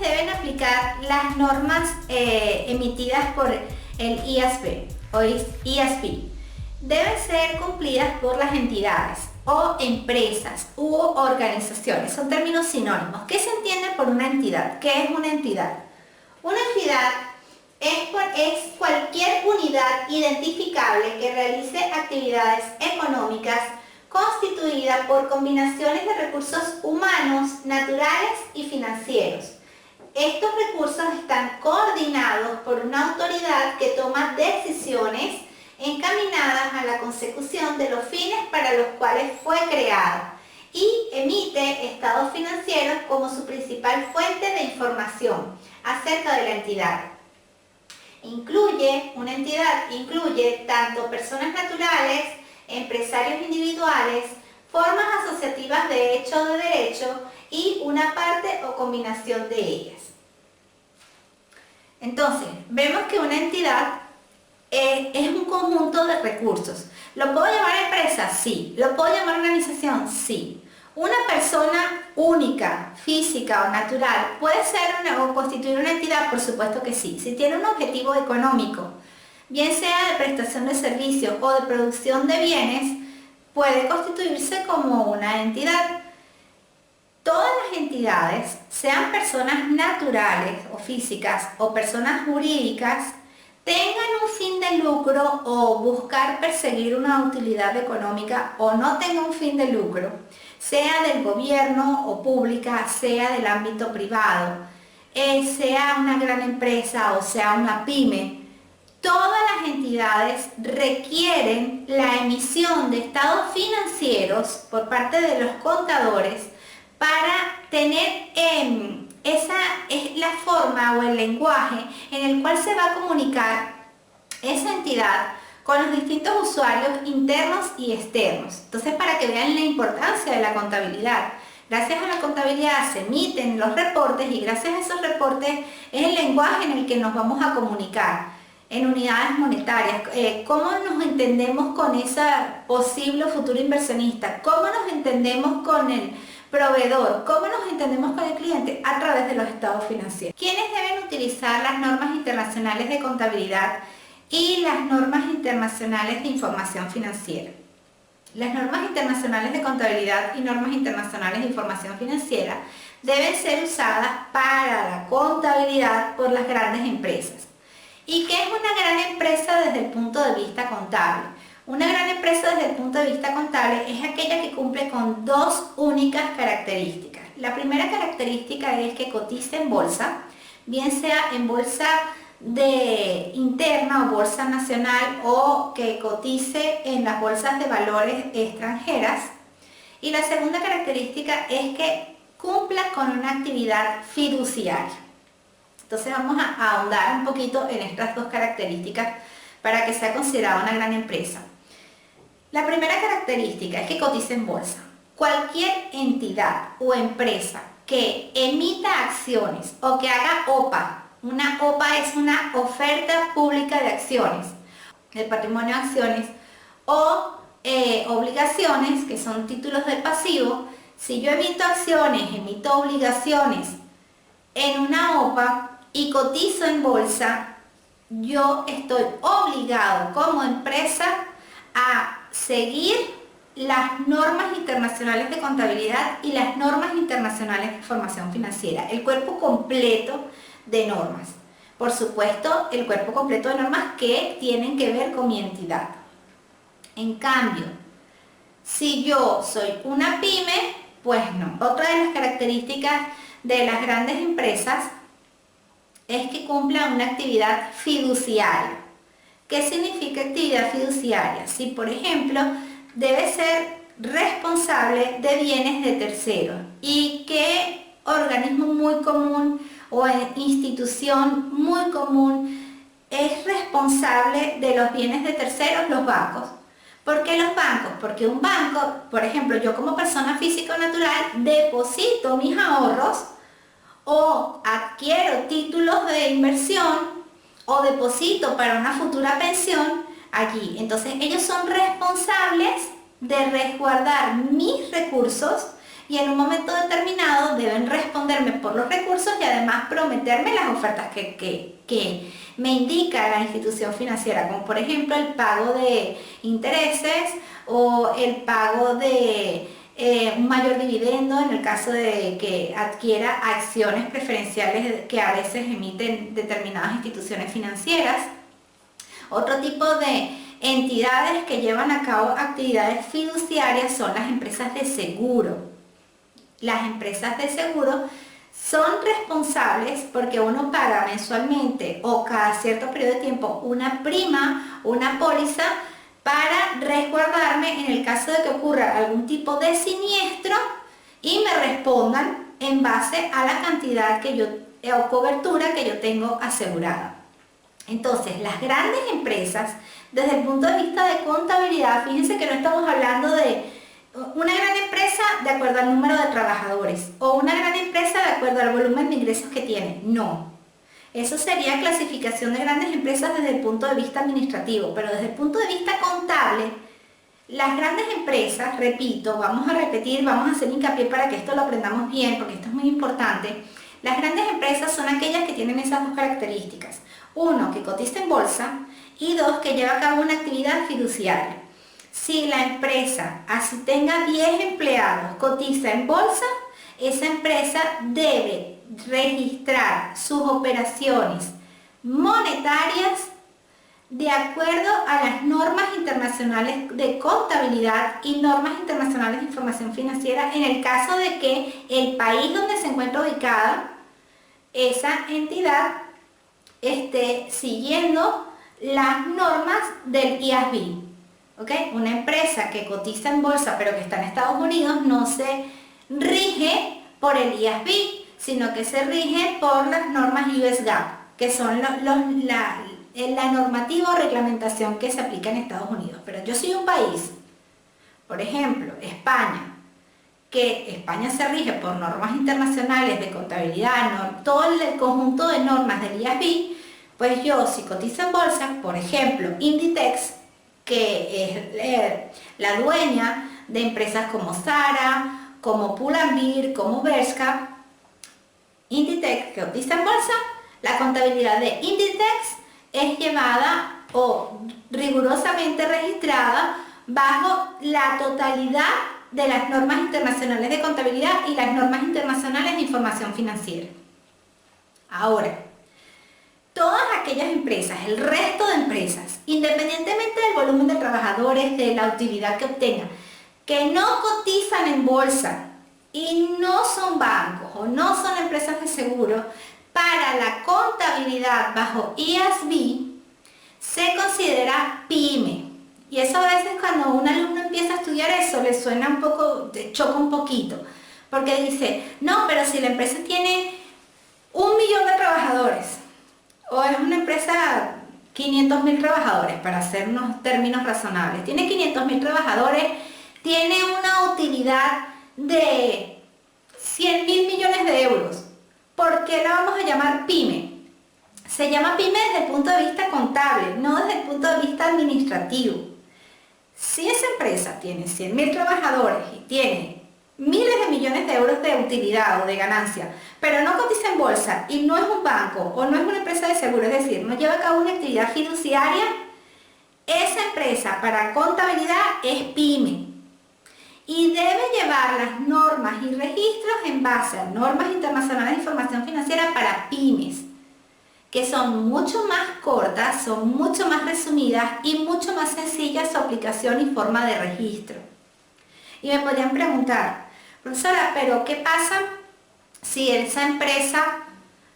deben aplicar las normas emitidas por el IASB o IASB? Deben ser cumplidas por las entidades o empresas u organizaciones. Son términos sinónimos. ¿Qué se entiende por una entidad? ¿Qué es una entidad? Una entidad es cualquier unidad identificable que realice actividades económicas constituida por combinaciones de recursos humanos, naturales y financieros. Estos recursos están coordinados por una autoridad que toma decisiones encaminadas a la consecución de los fines para los cuales fue creada y emite estados financieros como su principal fuente de información acerca de la entidad. Una entidad incluye tanto personas naturales, empresarios individuales, formas asociativas de hecho o de derecho y una parte o combinación de ellas. Entonces, vemos que una entidad es un conjunto de recursos. ¿Lo puedo llamar empresa? Sí. ¿Lo puedo llamar organización? Sí. Una persona única, física o natural, ¿puede ser o constituir una entidad? Por supuesto que sí. Si tiene un objetivo económico, bien sea de prestación de servicios o de producción de bienes, puede constituirse como una entidad. Todas las entidades, sean personas naturales o físicas o personas jurídicas, tengan un fin de lucro o buscar perseguir una utilidad económica o no tengan un fin de lucro, sea del gobierno o pública, sea del ámbito privado, sea una gran empresa o sea una pyme, todas las entidades requieren la emisión de estados financieros por parte de los contadores para tener esa es la forma o el lenguaje en el cual se va a comunicar esa entidad con los distintos usuarios internos y externos. Entonces, para que vean la importancia de la contabilidad, gracias a la contabilidad se emiten los reportes y gracias a esos reportes es el lenguaje en el que nos vamos a comunicar en unidades monetarias. ¿Cómo nos entendemos con esa posible futuro inversionista? ¿Cómo nos entendemos con el proveedor? ¿Cómo nos entendemos con el cliente? A través de los estados financieros. ¿Quiénes deben utilizar las normas internacionales de contabilidad y las normas internacionales de información financiera? Las normas internacionales de contabilidad y normas internacionales de información financiera deben ser usadas para la contabilidad por las grandes empresas. ¿Y qué es una gran empresa desde el punto de vista contable? Una gran empresa desde el punto de vista contable es aquella que cumple con dos únicas características. La primera característica es que cotice en bolsa, bien sea en bolsa interna o bolsa nacional o que cotice en las bolsas de valores extranjeras. Y la segunda característica es que cumpla con una actividad fiduciaria. Entonces vamos a ahondar un poquito en estas dos características para que sea considerada una gran empresa. La primera característica es que cotice en bolsa. Cualquier entidad o empresa que emita acciones o que haga OPA, una OPA es una oferta pública de acciones, del patrimonio de acciones, o obligaciones, que son títulos del pasivo. Si yo emito acciones, emito obligaciones en una OPA y cotizo en bolsa, yo estoy obligado como empresa a seguir las normas internacionales de contabilidad y las normas internacionales de información financiera, el cuerpo completo de normas. Por supuesto, el cuerpo completo de normas que tienen que ver con mi entidad. En cambio, si yo soy una pyme, pues no. Otra de las características de las grandes empresas es que cumplan una actividad fiduciaria. ¿Qué significa actividad fiduciaria? Si, por ejemplo, debe ser responsable de bienes de terceros. ¿Y qué organismo muy común o institución muy común es responsable de los bienes de terceros? Los bancos. ¿Por qué los bancos? Porque un banco, por ejemplo, yo como persona física o natural deposito mis ahorros o adquiero títulos de inversión o deposito para una futura pensión allí. Entonces ellos son responsables de resguardar mis recursos y en un momento determinado deben responderme por los recursos y además prometerme las ofertas que me indica la institución financiera, como por ejemplo el pago de intereses o el pago de un mayor dividendo en el caso de que adquiera acciones preferenciales que a veces emiten determinadas instituciones financieras. Otro tipo de entidades que llevan a cabo actividades fiduciarias son las empresas de seguro. Las empresas de seguro son responsables porque uno paga mensualmente o cada cierto periodo de tiempo una prima, una póliza, para resguardarme en el caso de que ocurra algún tipo de siniestro y me respondan en base a la cantidad o cobertura que yo tengo asegurada. Entonces, las grandes empresas, desde el punto de vista de contabilidad, fíjense que no estamos hablando de una gran empresa de acuerdo al número de trabajadores o una gran empresa de acuerdo al volumen de ingresos que tiene. No. Eso sería clasificación de grandes empresas desde el punto de vista administrativo, pero desde el punto de vista contable, las grandes empresas, repito, vamos a repetir, vamos a hacer hincapié para que esto lo aprendamos bien, porque esto es muy importante. Las grandes empresas son aquellas que tienen esas dos características. Uno, que cotiza en bolsa, y dos, que lleva a cabo una actividad fiduciaria. Si la empresa, así tenga 10 empleados, cotiza en bolsa, esa empresa debe registrar sus operaciones monetarias de acuerdo a las normas internacionales de contabilidad y normas internacionales de información financiera en el caso de que el país donde se encuentra ubicada esa entidad esté siguiendo las normas del IASB. ¿Okay? Una empresa que cotiza en bolsa pero que está en Estados Unidos no se rige por el IASB, sino que se rige por las normas US GAAP, que son la normativa o reglamentación que se aplica en Estados Unidos. Pero yo soy un país, por ejemplo, España, que España se rige por normas internacionales de contabilidad, todo el conjunto de normas del IASB, pues yo si cotizo en bolsa, por ejemplo, Inditex, que es la dueña de empresas como Zara, como Pull&Bear, como Bershka, Inditex que cotiza en bolsa, la contabilidad de Inditex es llevada o rigurosamente registrada bajo la totalidad de las normas internacionales de contabilidad y las normas internacionales de información financiera. Ahora, todas aquellas empresas, el resto de empresas, independientemente del volumen de trabajadores, de la utilidad que obtengan, que no cotizan en bolsa y no son bancos o no son empresas de seguro, para la contabilidad bajo IASB se considera PYME. Y eso a veces cuando un alumno empieza a estudiar eso le suena un poco, te choca un poquito, porque dice, no, pero si la empresa tiene 1 millón de trabajadores, o es una empresa 500.000 trabajadores, para hacer unos términos razonables, tiene 500.000 trabajadores, tiene una utilidad de 100.000 millones de euros. ¿Por qué la vamos a llamar PYME? Se llama PYME desde el punto de vista contable, no desde el punto de vista administrativo. Si esa empresa tiene 100.000 trabajadores y tiene miles de millones de euros de utilidad o de ganancia, pero no cotiza en bolsa y no es un banco o no es una empresa de seguro, es decir, no lleva a cabo una actividad fiduciaria, esa empresa para contabilidad es PYME. Y debe llevar las normas y registros en base a normas internacionales de información financiera para pymes, que son mucho más cortas, son mucho más resumidas y mucho más sencillas su aplicación y forma de registro. Y me podrían preguntar, profesora, ¿pero qué pasa si esa empresa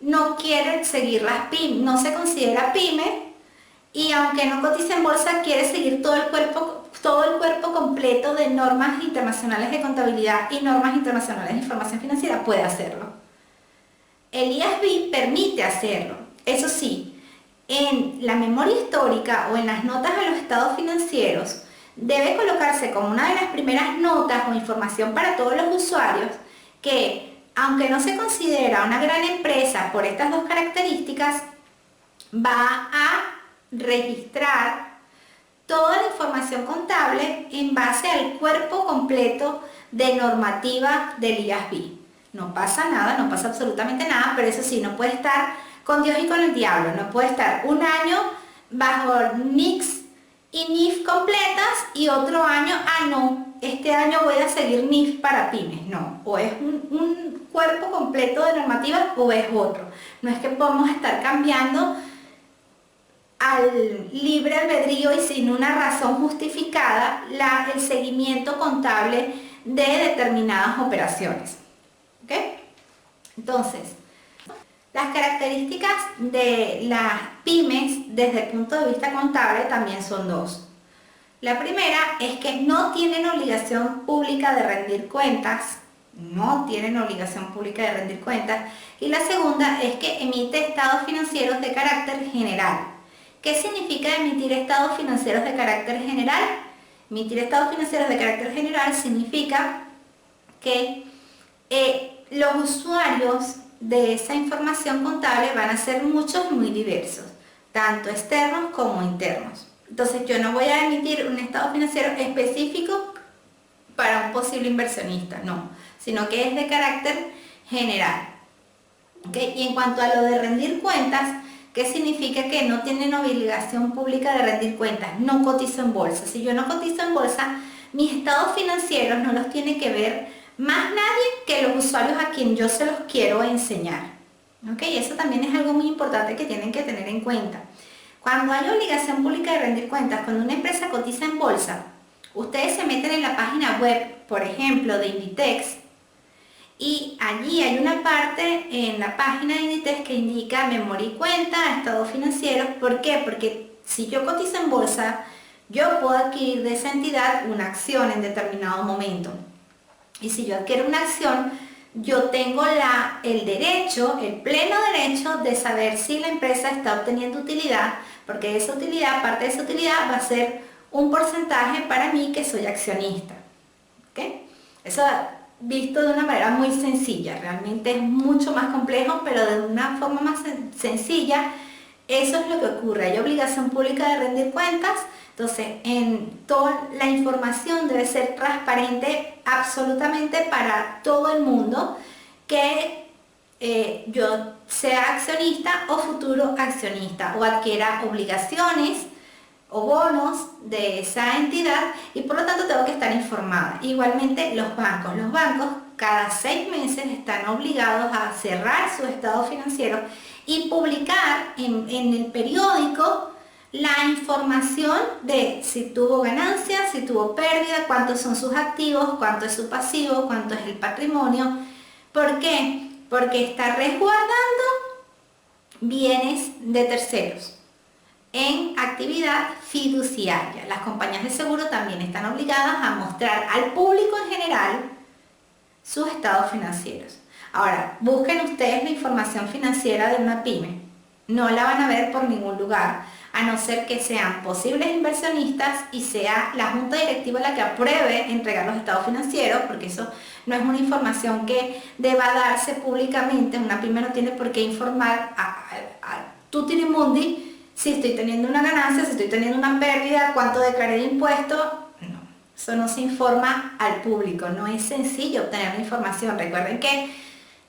no quiere seguir las pymes, no se considera pyme y aunque no cotiza en bolsa quiere seguir todo el cuerpo completo de normas internacionales de contabilidad y normas internacionales de información financiera? Puede hacerlo. El IASB permite hacerlo. Eso sí, en la memoria histórica o en las notas a los estados financieros debe colocarse como una de las primeras notas o información para todos los usuarios que, aunque no se considera una gran empresa por estas dos características, va a registrar toda la información contable en base al cuerpo completo de normativa del IASB. No pasa nada, no pasa absolutamente nada, pero eso sí, no puede estar con Dios y con el diablo, no puede estar un año bajo NICS y NIF completas y otro año, no, este año voy a seguir NIF para pymes. No, o es un cuerpo completo de normativas o es otro. No es que podamos estar cambiando al libre albedrío y sin una razón justificada el seguimiento contable de determinadas operaciones. ¿Ok? Entonces, las características de las pymes desde el punto de vista contable también son dos. La primera es que no tienen obligación pública de rendir cuentas, y la segunda es que emite estados financieros de carácter general. ¿Qué significa emitir estados financieros de carácter general? Emitir estados financieros de carácter general significa que los usuarios de esa información contable van a ser muchos y muy diversos, tanto externos como internos. Entonces yo no voy a emitir un estado financiero específico para un posible inversionista, no, sino que es de carácter general. ¿Okay? Y en cuanto a lo de rendir cuentas, ¿qué significa? Que no tienen obligación pública de rendir cuentas, no cotizo en bolsa. Si yo no cotizo en bolsa, mis estados financieros no los tiene que ver más nadie que los usuarios a quien yo se los quiero enseñar. ¿Ok? Eso también es algo muy importante que tienen que tener en cuenta. Cuando hay obligación pública de rendir cuentas, cuando una empresa cotiza en bolsa, ustedes se meten en la página web, por ejemplo, de Inditex, y allí hay una parte en la página de Inditex que indica memoria y cuenta, estados financieros. ¿Por qué? Porque si yo cotizo en bolsa, yo puedo adquirir de esa entidad una acción en determinado momento. Y si yo adquiero una acción, yo tengo el derecho, el pleno derecho de saber si la empresa está obteniendo utilidad, porque esa utilidad, parte de esa utilidad va a ser un porcentaje para mí que soy accionista. ¿Okay? Eso visto de una manera muy sencilla, realmente es mucho más complejo, pero de una forma más sencilla, eso es lo que ocurre. Hay obligación pública de rendir cuentas. Entonces, toda la información debe ser transparente absolutamente para todo el mundo, que yo sea accionista o futuro accionista, o adquiera obligaciones o bonos de esa entidad, y por lo tanto tengo que estar informada. Igualmente los bancos cada 6 meses están obligados a cerrar su estado financiero y publicar en el periódico la información de si tuvo ganancias, si tuvo pérdida, cuántos son sus activos, cuánto es su pasivo, cuánto es el patrimonio. ¿Por qué? Porque está resguardando bienes de terceros en actividad fiduciaria. Las compañías de seguro también están obligadas a mostrar al público en general sus estados financieros. Ahora, busquen ustedes la información financiera de una pyme. No la van a ver por ningún lugar, a no ser que sean posibles inversionistas y sea la junta directiva la que apruebe entregar los estados financieros, porque eso no es una información que deba darse públicamente. Una pyme no tiene por qué informar a tutti mundi si estoy teniendo una ganancia, si estoy teniendo una pérdida, cuánto declaré de impuestos. No, eso no se informa al público, no es sencillo obtener la información. Recuerden que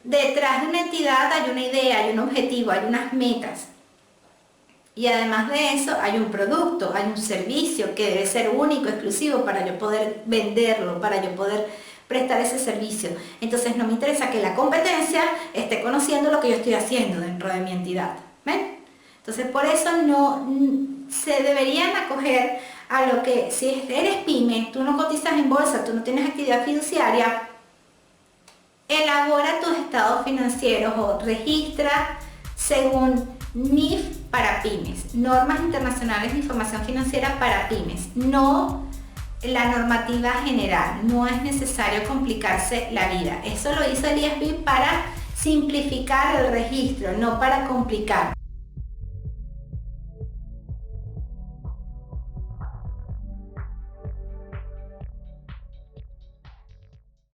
detrás de una entidad hay una idea, hay un objetivo, hay unas metas. Y además de eso hay un producto, hay un servicio que debe ser único, exclusivo, para yo poder venderlo, para yo poder prestar ese servicio. Entonces no me interesa que la competencia esté conociendo lo que yo estoy haciendo dentro de mi entidad. ¿Ven? Entonces por eso no se deberían acoger a lo que, si eres pyme, tú no cotizas en bolsa, tú no tienes actividad fiduciaria, elabora tus estados financieros o registra según NIF para pymes, normas internacionales de información financiera para pymes, no la normativa general. No es necesario complicarse la vida. Eso lo hizo el IASB para simplificar el registro, no para complicar.